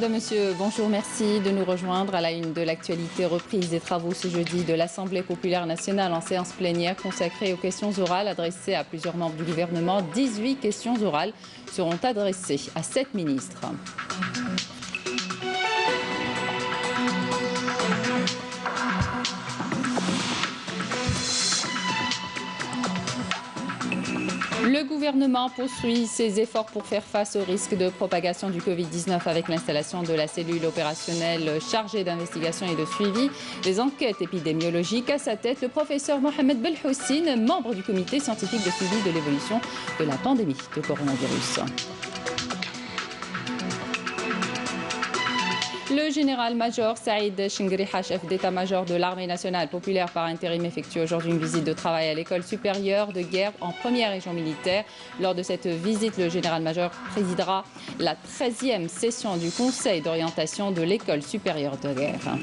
Madame, Monsieur, bonjour, merci de nous rejoindre à la une de l'actualité. Reprise des travaux ce jeudi de l'Assemblée populaire nationale en séance plénière consacrée aux questions orales adressées à plusieurs membres du gouvernement. 18 questions orales seront adressées à 7 ministres. Le gouvernement poursuit ses efforts pour faire face au risque de propagation du Covid-19 avec l'installation de la cellule opérationnelle chargée d'investigation et de suivi des enquêtes épidémiologiques. À sa tête, le professeur Mohamed Belhoussine, membre du comité scientifique de suivi de l'évolution de la pandémie de coronavirus. Le général-major Saïd Chengriha, chef d'état-major de l'armée nationale populaire par intérim, effectue aujourd'hui une visite de travail à l'école supérieure de guerre en première région militaire. Lors de cette visite, le général-major présidera la 13e session du conseil d'orientation de l'école supérieure de guerre.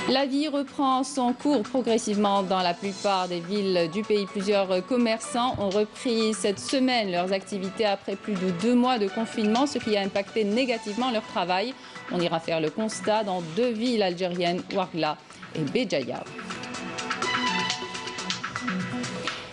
La vie reprend son cours progressivement dans la plupart des villes du pays. Plusieurs commerçants ont repris cette semaine leurs activités après plus de 2 mois de confinement, ce qui a impacté négativement leur travail. On ira faire le constat dans 2 villes algériennes, Ouargla et Béjaïa.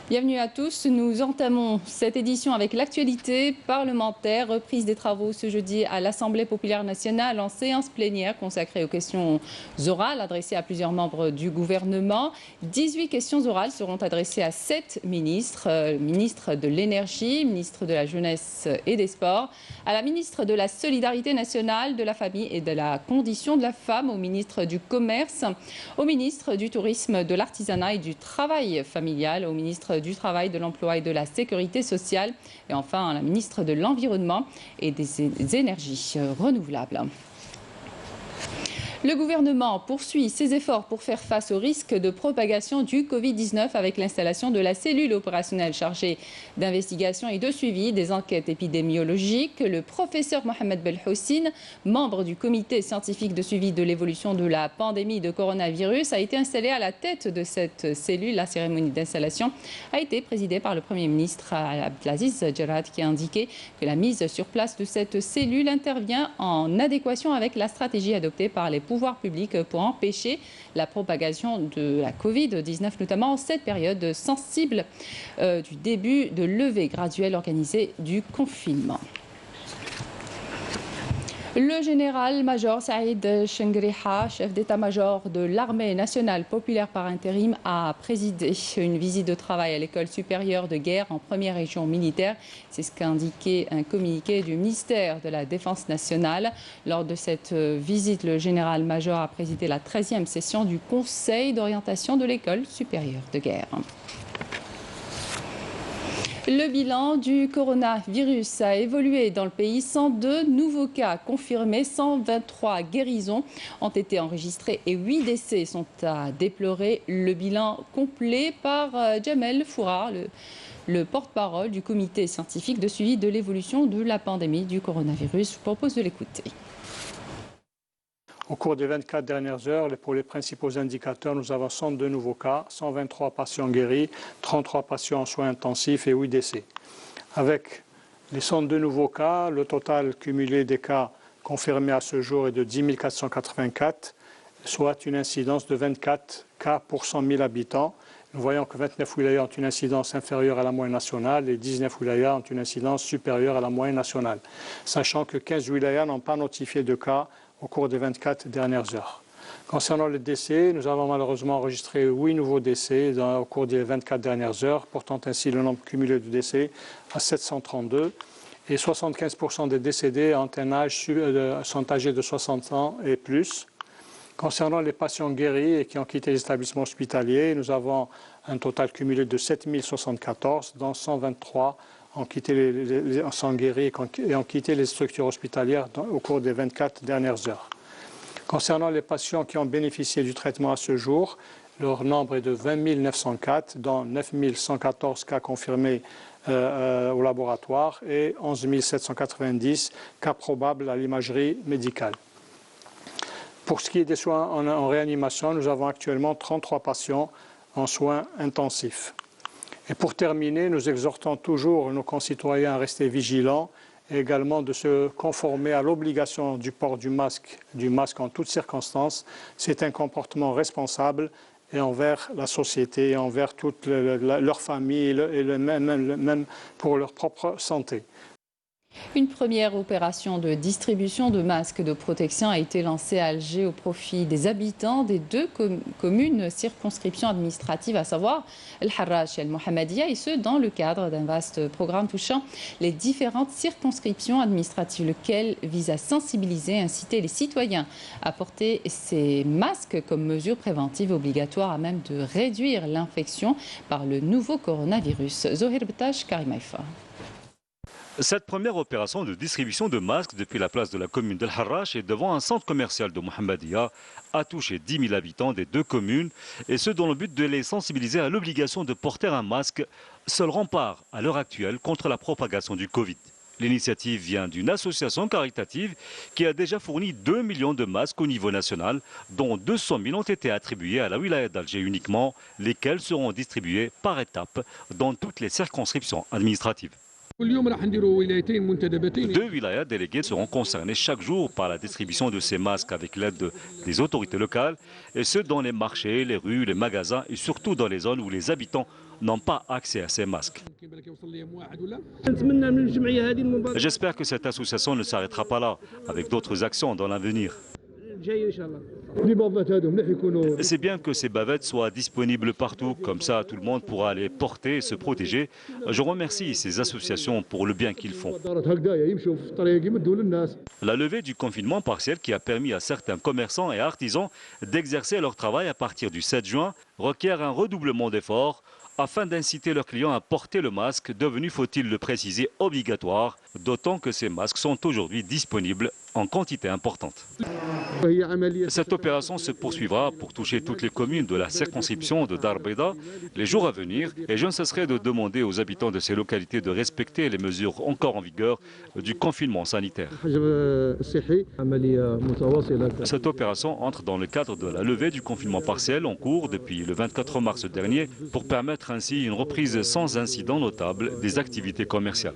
Bienvenue à tous. Nous entamons cette édition avec l'actualité parlementaire. Reprise des travaux ce jeudi à l'Assemblée populaire nationale en séance plénière consacrée aux questions orales adressées à plusieurs membres du gouvernement. 18 questions orales seront adressées à 7 ministres. Ministre de l'Énergie, ministre de la Jeunesse et des Sports, à la ministre de la Solidarité nationale, de la Famille et de la Condition de la Femme, au ministre du Commerce, au ministre du Tourisme, de l'Artisanat et du Travail familial, au ministre du Travail, de l'Emploi et de la Sécurité sociale et enfin à la ministre de l'Environnement et des Énergies renouvelables. Le gouvernement poursuit ses efforts pour faire face au risque de propagation du Covid-19 avec l'installation de la cellule opérationnelle chargée d'investigation et de suivi des enquêtes épidémiologiques. Le professeur Mohamed Belhoussine, membre du comité scientifique de suivi de l'évolution de la pandémie de coronavirus, a été installé à la tête de cette cellule. La cérémonie d'installation a été présidée par le Premier ministre Abdelaziz Jarrad, qui a indiqué que la mise sur place de cette cellule intervient en adéquation avec la stratégie adoptée par les pouvoirs publics pour empêcher la propagation de la Covid-19, notamment en cette période sensible du début de levée graduelle organisée du confinement. Le général-major Saïd Chengriha, chef d'état-major de l'armée nationale populaire par intérim, a présidé une visite de travail à l'école supérieure de guerre en première région militaire. C'est ce qu'a indiqué un communiqué du ministère de la Défense nationale. Lors de cette visite, le général-major a présidé la 13e session du conseil d'orientation de l'école supérieure de guerre. Le bilan du coronavirus a évolué dans le pays. 102 nouveaux cas confirmés, 123 guérisons ont été enregistrées et 8 décès sont à déplorer. Le bilan complet par Jamel Foura, le porte-parole du comité scientifique de suivi de l'évolution de la pandémie du coronavirus. Je vous propose de l'écouter. Au cours des 24 dernières heures, pour les principaux indicateurs, nous avons 102 nouveaux cas, 123 patients guéris, 33 patients en soins intensifs et 8 décès. Avec les 102 nouveaux cas, le total cumulé des cas confirmés à ce jour est de 10 484, soit une incidence de 24 cas pour 100 000 habitants. Nous voyons que 29 wilayas ont une incidence inférieure à la moyenne nationale et 19 wilayas ont une incidence supérieure à la moyenne nationale, sachant que 15 wilayas n'ont pas notifié de cas au cours des 24 dernières heures. Concernant les décès, nous avons malheureusement enregistré 8 nouveaux décès au cours des 24 dernières heures, portant ainsi le nombre cumulé de décès à 732. Et 75% des décédés sont âgés de 60 ans et plus. Concernant les patients guéris et qui ont quitté les établissements hospitaliers, nous avons un total cumulé de 7074, dont 123 sont guéris et ont quitté les structures hospitalières au cours des 24 dernières heures. Concernant les patients qui ont bénéficié du traitement à ce jour, leur nombre est de 20 904, dont 9 114 cas confirmés au laboratoire et 11 790 cas probables à l'imagerie médicale. Pour ce qui est des soins en réanimation, nous avons actuellement 33 patients en soins intensifs. Et pour terminer, nous exhortons toujours nos concitoyens à rester vigilants et également de se conformer à l'obligation du port du masque en toutes circonstances. C'est un comportement responsable et envers la société, et envers toute leur famille et même pour leur propre santé. Une première opération de distribution de masques de protection a été lancée à Alger au profit des habitants des deux communes circonscriptions administratives, à savoir El Harrach et El Mohammedia, et ce dans le cadre d'un vaste programme touchant les différentes circonscriptions administratives, lequel vise à sensibiliser et inciter les citoyens à porter ces masques comme mesure préventive obligatoire à même de réduire l'infection par le nouveau coronavirus. Zohir Btash, Karim Haïfa. Cette première opération de distribution de masques depuis la place de la commune d'El Harrach et devant un centre commercial de Mohammedia a touché 10 000 habitants des deux communes, et ce dans le but de les sensibiliser à l'obligation de porter un masque, seul rempart à l'heure actuelle contre la propagation du Covid. L'initiative vient d'une association caritative qui a déjà fourni 2 millions de masques au niveau national, dont 200 000 ont été attribués à la wilaya d'Alger uniquement, lesquels seront distribués par étapes dans toutes les circonscriptions administratives. 2 wilayas déléguées seront concernées chaque jour par la distribution de ces masques avec l'aide des autorités locales, et ce dans les marchés, les rues, les magasins et surtout dans les zones où les habitants n'ont pas accès à ces masques. J'espère que cette association ne s'arrêtera pas là, avec d'autres actions dans l'avenir. C'est bien que ces bavettes soient disponibles partout, comme ça tout le monde pourra les porter et se protéger. Je remercie ces associations pour le bien qu'ils font. La levée du confinement partiel qui a permis à certains commerçants et artisans d'exercer leur travail à partir du 7 juin requiert un redoublement d'efforts afin d'inciter leurs clients à porter le masque, devenu, faut-il le préciser, obligatoire, d'autant que ces masques sont aujourd'hui disponibles en quantité importante. Cette opération se poursuivra pour toucher toutes les communes de la circonscription de Dar Beida les jours à venir, et je ne cesserai de demander aux habitants de ces localités de respecter les mesures encore en vigueur du confinement sanitaire. Cette opération entre dans le cadre de la levée du confinement partiel en cours depuis le 24 mars dernier pour permettre ainsi une reprise sans incident notable des activités commerciales.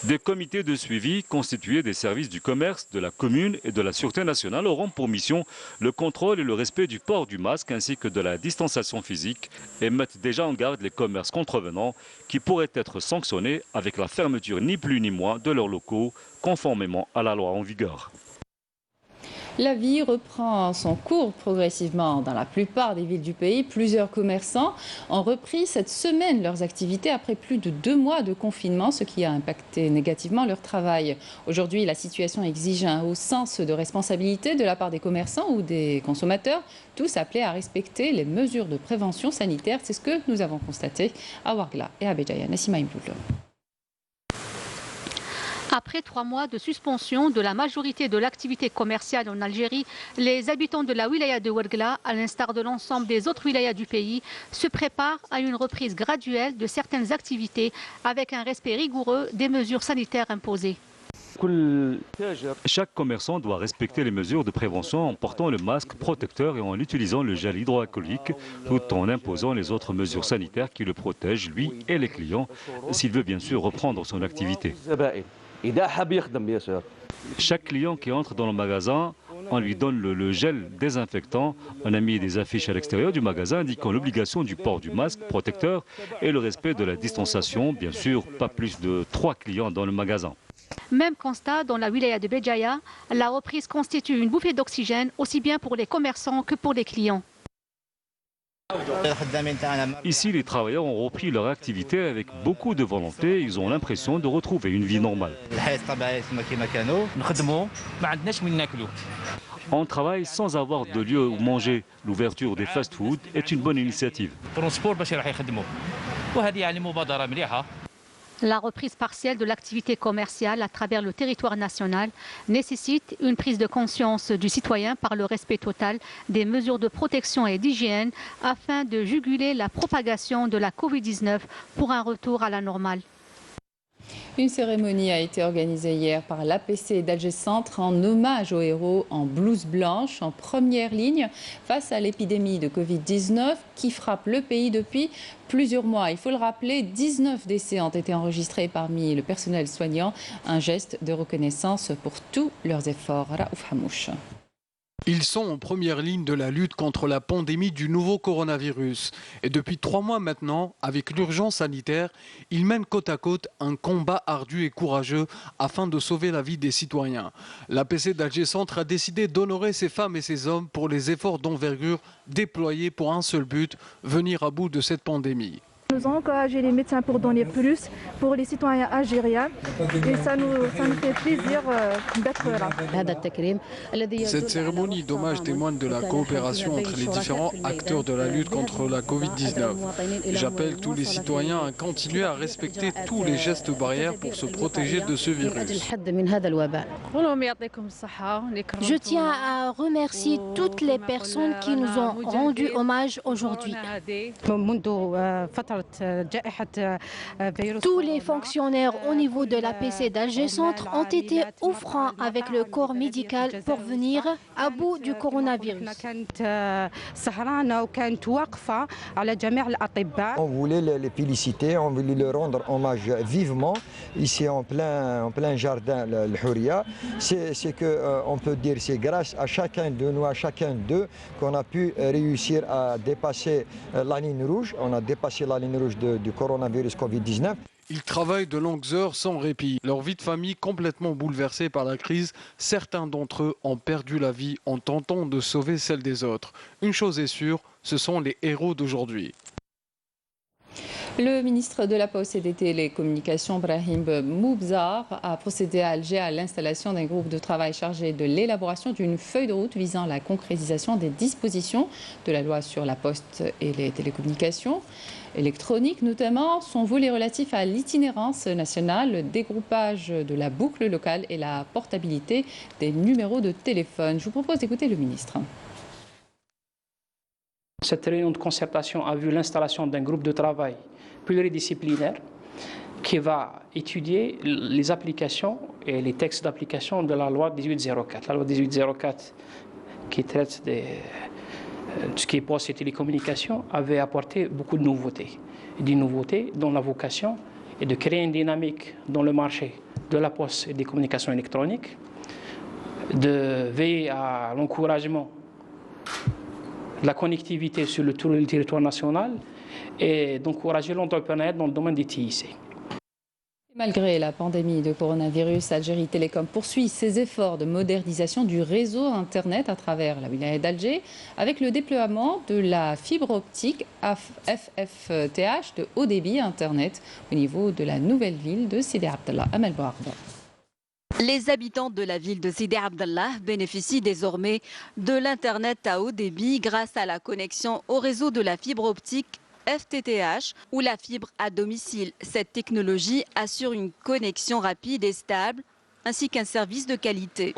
Des comités de suivi constitués des services du commerce, de la commune et de la sûreté nationale auront pour mission le contrôle et le respect du port du masque ainsi que de la distanciation physique, et mettent déjà en garde les commerces contrevenants qui pourraient être sanctionnés avec la fermeture ni plus ni moins de leurs locaux conformément à la loi en vigueur. La vie reprend son cours progressivement dans la plupart des villes du pays. Plusieurs commerçants ont repris cette semaine leurs activités après plus de 2 mois de confinement, ce qui a impacté négativement leur travail. Aujourd'hui, la situation exige un haut sens de responsabilité de la part des commerçants ou des consommateurs, tous appelés à respecter les mesures de prévention sanitaire. C'est ce que nous avons constaté à Ouargla et à Béjaïa. Nassima Imboul. Après 3 mois de suspension de la majorité de l'activité commerciale en Algérie, les habitants de la wilaya de Ouargla, à l'instar de l'ensemble des autres wilayas du pays, se préparent à une reprise graduelle de certaines activités avec un respect rigoureux des mesures sanitaires imposées. Chaque commerçant doit respecter les mesures de prévention en portant le masque protecteur et en utilisant le gel hydroalcoolique, tout en imposant les autres mesures sanitaires qui le protègent, lui et les clients, s'il veut bien sûr reprendre son activité. Chaque client qui entre dans le magasin, on lui donne le gel désinfectant. On a mis des affiches à l'extérieur du magasin indiquant l'obligation du port du masque protecteur et le respect de la distanciation. Bien sûr, pas plus de 3 clients dans le magasin. Même constat dans la wilaya de Béjaïa, la reprise constitue une bouffée d'oxygène aussi bien pour les commerçants que pour les clients. Ici, les travailleurs ont repris leur activité avec beaucoup de volonté. Ils ont l'impression de retrouver une vie normale. On travaille sans avoir de lieu où manger. L'ouverture des fast-foods est une bonne initiative. La reprise partielle de l'activité commerciale à travers le territoire national nécessite une prise de conscience du citoyen par le respect total des mesures de protection et d'hygiène afin de juguler la propagation de la Covid-19 pour un retour à la normale. Une cérémonie a été organisée hier par l'APC d'Alger Centre en hommage aux héros en blouse blanche en première ligne face à l'épidémie de Covid-19 qui frappe le pays depuis plusieurs mois. Il faut le rappeler, 19 décès ont été enregistrés parmi le personnel soignant. Un geste de reconnaissance pour tous leurs efforts. Raouf Hamouche. Ils sont en première ligne de la lutte contre la pandémie du nouveau coronavirus. Et depuis 3 mois maintenant, avec l'urgence sanitaire, ils mènent côte à côte un combat ardu et courageux afin de sauver la vie des citoyens. L'APC d'Alger Centre a décidé d'honorer ces femmes et ces hommes pour les efforts d'envergure déployés pour un seul but, venir à bout de cette pandémie. Nous avons encouragé les médecins pour donner plus pour les citoyens algériens et ça nous fait plaisir d'être là. Cette cérémonie d'hommage témoigne de la coopération entre les différents acteurs de la lutte contre la Covid-19. J'appelle tous les citoyens à continuer à respecter tous les gestes barrières pour se protéger de ce virus. Je tiens à remercier toutes les personnes qui nous ont rendu hommage aujourd'hui. Tous les fonctionnaires au niveau de l'APC d'Alger Centre ont été offrants avec le corps médical pour venir à bout du coronavirus. On voulait les féliciter, on voulait leur rendre hommage vivement ici en plein jardin le Houria. C'est que on peut dire c'est grâce à chacun de nous, à chacun d'eux qu'on a pu réussir à dépasser la ligne rouge. On a dépassé la ligne rouge du coronavirus Covid-19. Ils travaillent de longues heures sans répit. Leur vie de famille complètement bouleversée par la crise. Certains d'entre eux ont perdu la vie en tentant de sauver celle des autres. Une chose est sûre, ce sont les héros d'aujourd'hui. Le ministre de la Poste et des Télécommunications, Brahim Moubzar, a procédé à Alger à l'installation d'un groupe de travail chargé de l'élaboration d'une feuille de route visant la concrétisation des dispositions de la loi sur la poste et les télécommunications électroniques, notamment son volet relatif à l'itinérance nationale, le dégroupage de la boucle locale et la portabilité des numéros de téléphone. Je vous propose d'écouter le ministre. Cette réunion de concertation a vu l'installation d'un groupe de travail pluridisciplinaire qui va étudier les applications et les textes d'application de la loi 1804. La loi 1804 qui traite de ce qui est poste et télécommunications avait apporté beaucoup de nouveautés. Et des nouveautés dont la vocation est de créer une dynamique dans le marché de la poste et des communications électroniques, de veiller à l'encouragement de la connectivité sur le territoire national et d'encourager l'entrepreneuriat dans le domaine des TIC. Malgré la pandémie de coronavirus, Algérie Télécom poursuit ses efforts de modernisation du réseau Internet à travers la wilaya d'Alger avec le déploiement de la fibre optique FFTH de haut débit Internet au niveau de la nouvelle ville de Sidi Abdallah. Amel Bouarda. Les habitants de la ville de Sidi Abdallah bénéficient désormais de l'Internet à haut débit grâce à la connexion au réseau de la fibre optique FTTH ou la fibre à domicile. Cette technologie assure une connexion rapide et stable ainsi qu'un service de qualité.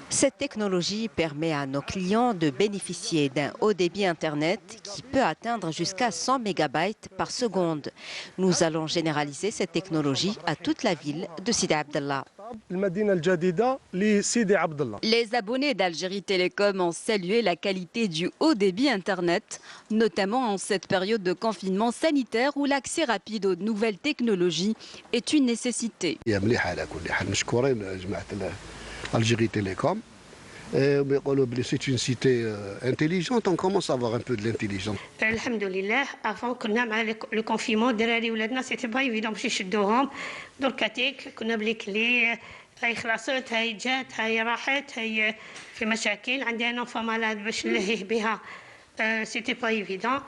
Cette technologie permet à nos clients de bénéficier d'un haut débit Internet qui peut atteindre jusqu'à 100 MB par seconde. Nous allons généraliser cette technologie à toute la ville de Sidi Abdallah. Les abonnés d'Algérie Télécom ont salué la qualité du haut débit Internet, notamment en cette période de confinement sanitaire où l'accès rapide aux nouvelles technologies est une nécessité. Algérie Télécom. C'est une cité intelligente, on commence à avoir un peu de l'intelligence. Alhamdoulilah, avant le confinement, c'était pas évident باش يشدوهم درك هاتيك كنا بلي كلي هاي خلصت هاي جات هاي راحت هاي في مشاكل عندي انا فمالات باش نلهيه بها c'était pas évident.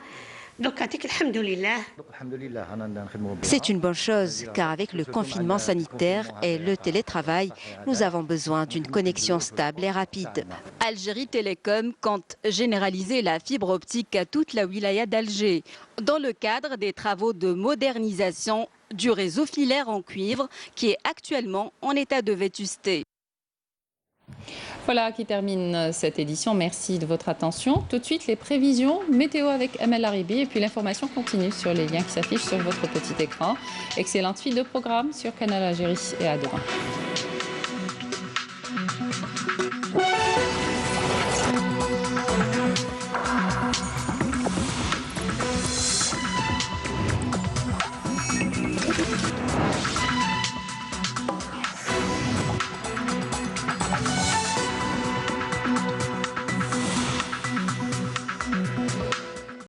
C'est une bonne chose car avec le confinement sanitaire et le télétravail, nous avons besoin d'une connexion stable et rapide. Algérie Télécom compte généraliser la fibre optique à toute la wilaya d'Alger dans le cadre des travaux de modernisation du réseau filaire en cuivre qui est actuellement en état de vétusté. Voilà qui termine cette édition. Merci de votre attention. Tout de suite, les prévisions météo avec Amel Laribi et puis l'information continue sur les liens qui s'affichent sur votre petit écran. Excellente suite de programme sur Canal Algérie et à demain.